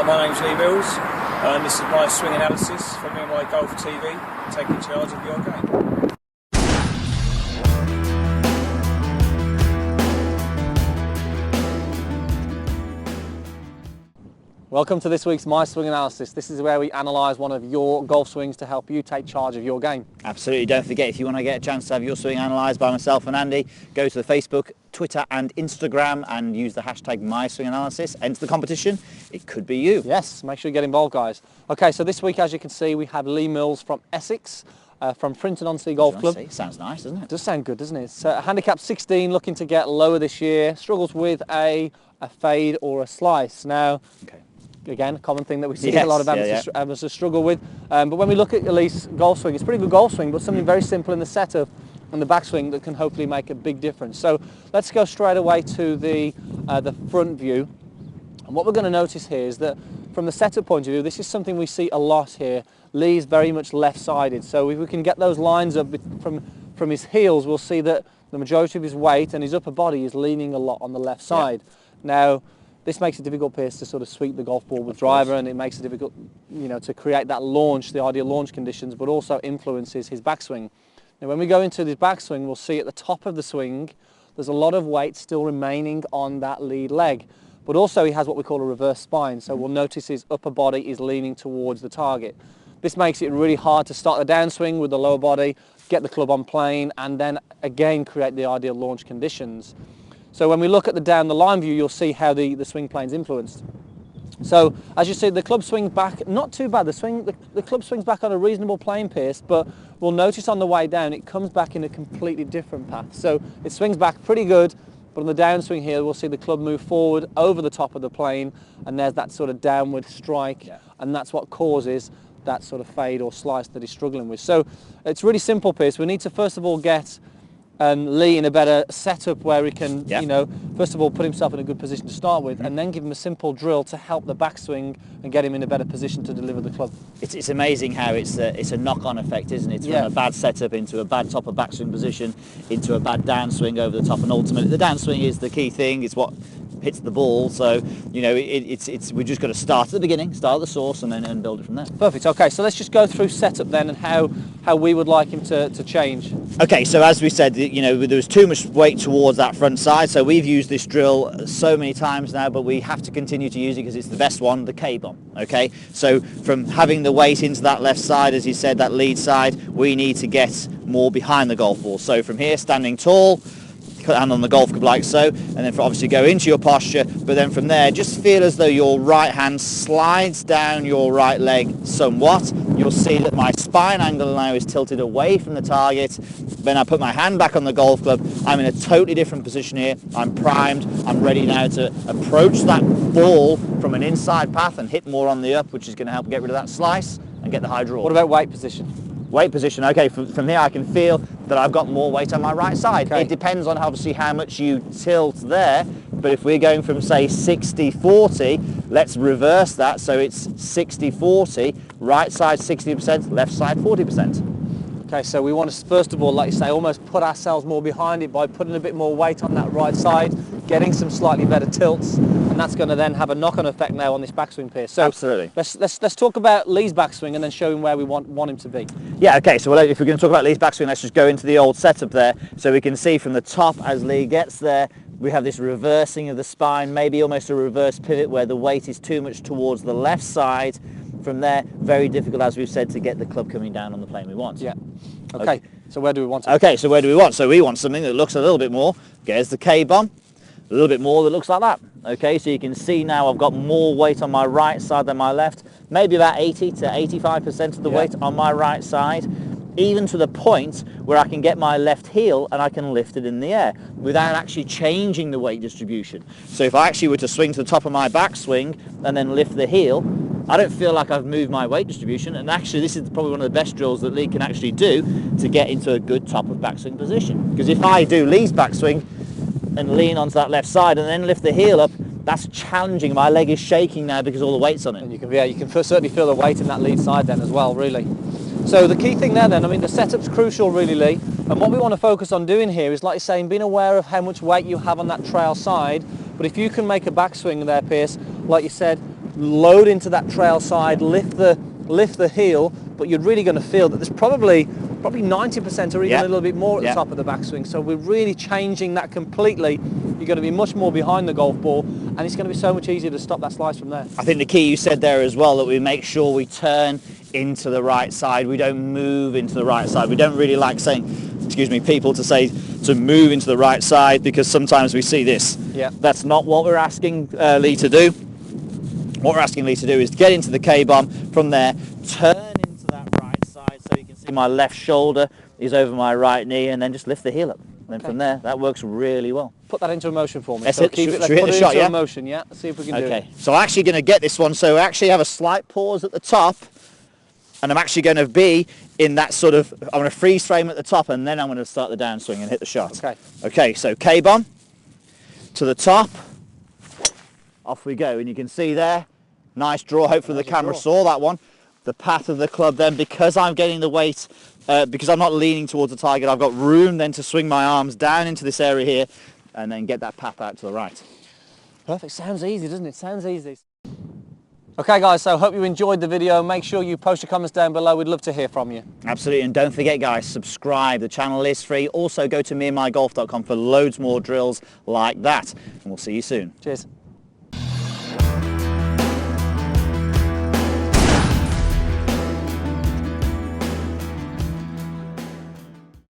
My name's Lee Mills, and this is my swing analysis from me and my Golf TV, taking charge of your game. Welcome to this week's My Swing Analysis. This is where we analyse one of your golf swings to help you take charge of your game. Absolutely. Don't forget, if you want to get a chance to have your swing analysed by myself and Andy, go to the Facebook, Twitter and Instagram and use the hashtag MySwingAnalysis. Enter the competition. It could be you. Yes, make sure you get involved, guys. Okay, so this week, as you can see, we have Lee Mills from Essex, from Frinton-on-Sea Golf Club. Sounds nice, doesn't it? It does sound good, doesn't it? It's handicap 16, looking to get lower this year. Struggles with a fade or a slice. Now, again, a common thing that we see a lot of amateurs struggle with. But when we look at Lee's golf swing, it's a pretty good golf swing, but something very simple in the setup and the backswing that can hopefully make a big difference. So let's go straight away to the front view. And what we're going to notice here is that from the setup point of view, this is something we see a lot here. Lee's very much left-sided. So if we can get those lines up from his heels, we'll see that the majority of his weight and his upper body is leaning a lot on the left side. Now, this makes it difficult, Pierce, to sort of sweep the golf ball with driver, and it makes it difficult, to create that launch, the ideal launch conditions, but also influences his backswing. Now, when we go into this backswing, we'll see at the top of the swing, there's a lot of weight still remaining on that lead leg. But also he has what we call a reverse spine, so we'll notice his upper body is leaning towards the target. This makes it really hard to start the downswing with the lower body, get the club on plane, and then again create the ideal launch conditions. So when we look at the down the line view, you'll see how the swing plane's influenced. So as you see, the club swings back, not too bad. The club swings back on a reasonable plane, Pierce, but we'll notice on the way down, it comes back in a completely different path. So it swings back pretty good, but on the downswing here, we'll see the club move forward over the top of the plane, and there's that sort of downward strike, and that's what causes that sort of fade or slice that he's struggling with. So it's really simple, Pierce. We need to first of all get Lee in a better setup where he can, first of all put himself in a good position to start with, and then give him a simple drill to help the backswing and get him in a better position to deliver the club. It's amazing how it's a knock-on effect, isn't it? From a bad setup into a bad top of backswing position, into a bad downswing over the top, and ultimately the downswing is the key thing. It's what hits the ball. So we just got to start at the beginning, start at the source, and then build it from there. Perfect. Okay, so let's just go through setup then and how we would like him to change. Okay, so as we said, there was too much weight towards that front side, so we've used this drill so many times now, but we have to continue to use it because it's the best one, the K-bomb. Okay, so from having the weight into that left side, as you said, that lead side, we need to get more behind the golf ball. So from here, standing tall, hand on the golf club like so, and then obviously go into your posture, but then from there just feel as though your right hand slides down your right leg somewhat. You'll see that my spine angle now is tilted away from the target. Then I put my hand back on the golf club. I'm in a totally different position here. I'm primed. I'm ready now to approach that ball from an inside path and hit more on the up, which is going to help get rid of that slice and get the high draw. What about weight position? Weight position, okay, from here I can feel that I've got more weight on my right side. Okay. It depends on obviously how much you tilt there, but if we're going from say 60-40, let's reverse that, so it's 60-40, right side 60%, left side 40%. Okay, so we want to first of all, like you say, almost put ourselves more behind it by putting a bit more weight on that right side, getting some slightly better tilts, and that's going to then have a knock-on effect now on this backswing, Pierce. So absolutely. Let's talk about Lee's backswing and then show him where we want him to be. Yeah, okay, so if we're going to talk about Lee's backswing, let's just go into the old setup there, so we can see from the top as Lee gets there, we have this reversing of the spine, maybe almost a reverse pivot where the weight is too much towards the left side. From there, very difficult, as we've said, to get the club coming down on the plane we want. Yeah. Okay. So where do we want it? Okay, so where do we want? So we want something that looks a little bit more, there's the K-bomb, a little bit more that looks like that. Okay, so you can see now I've got more weight on my right side than my left, maybe about 80 to 85% of the weight on my right side, even to the point where I can get my left heel and I can lift it in the air without actually changing the weight distribution. So if I actually were to swing to the top of my backswing and then lift the heel, I don't feel like I've moved my weight distribution, and actually this is probably one of the best drills that Lee can actually do to get into a good top of backswing position. Because if I do Lee's backswing and lean onto that left side and then lift the heel up, that's challenging. My leg is shaking now because all the weight's on it. And you can certainly feel the weight in that lead side then as well, really. So the key thing there then, I mean, the setup's crucial really, Lee, and what we want to focus on doing here is, like you're saying, being aware of how much weight you have on that trail side, but if you can make a backswing there, Pierce, like you said, load into that trail side, lift the heel, but you're really going to feel that there's probably 90% or even a little bit more at the top of the backswing. So we're really changing that completely. You're going to be much more behind the golf ball, and it's going to be so much easier to stop that slice from there. I think the key you said there as well, that we make sure we turn into the right side. We don't move into the right side. We don't really like saying, excuse me, people to say to move into the right side, because sometimes we see this. Yeah. That's not what we're asking Lee to do. What we're asking Lee to do is to get into the K-bomb, from there, turn into that right side so you can see my left shoulder is over my right knee, and then just lift the heel up. And then from there, that works really well. Put that into a motion for me. Let's So hit, keep should, it, let's should we put hit it the shot, into yeah? a motion, yeah? Let's see if we can do it. Okay, so I'm actually going to get this one, so I actually have a slight pause at the top, and I'm actually going to be in that sort of, I'm going to freeze frame at the top, and then I'm going to start the downswing and hit the shot. Okay. Okay, so K-bomb to the top, off we go, and you can see there, nice draw, hopefully the camera saw that one. The path of the club then, because I'm getting the weight, because I'm not leaning towards the target, I've got room then to swing my arms down into this area here, and then get that path out to the right. Perfect. Sounds easy, doesn't it? Sounds easy. Okay guys, so hope you enjoyed the video. Make sure you post your comments down below. We'd love to hear from you. Absolutely, and don't forget guys, subscribe. The channel is free. Also go to meandmygolf.com for loads more drills like that. And we'll see you soon. Cheers.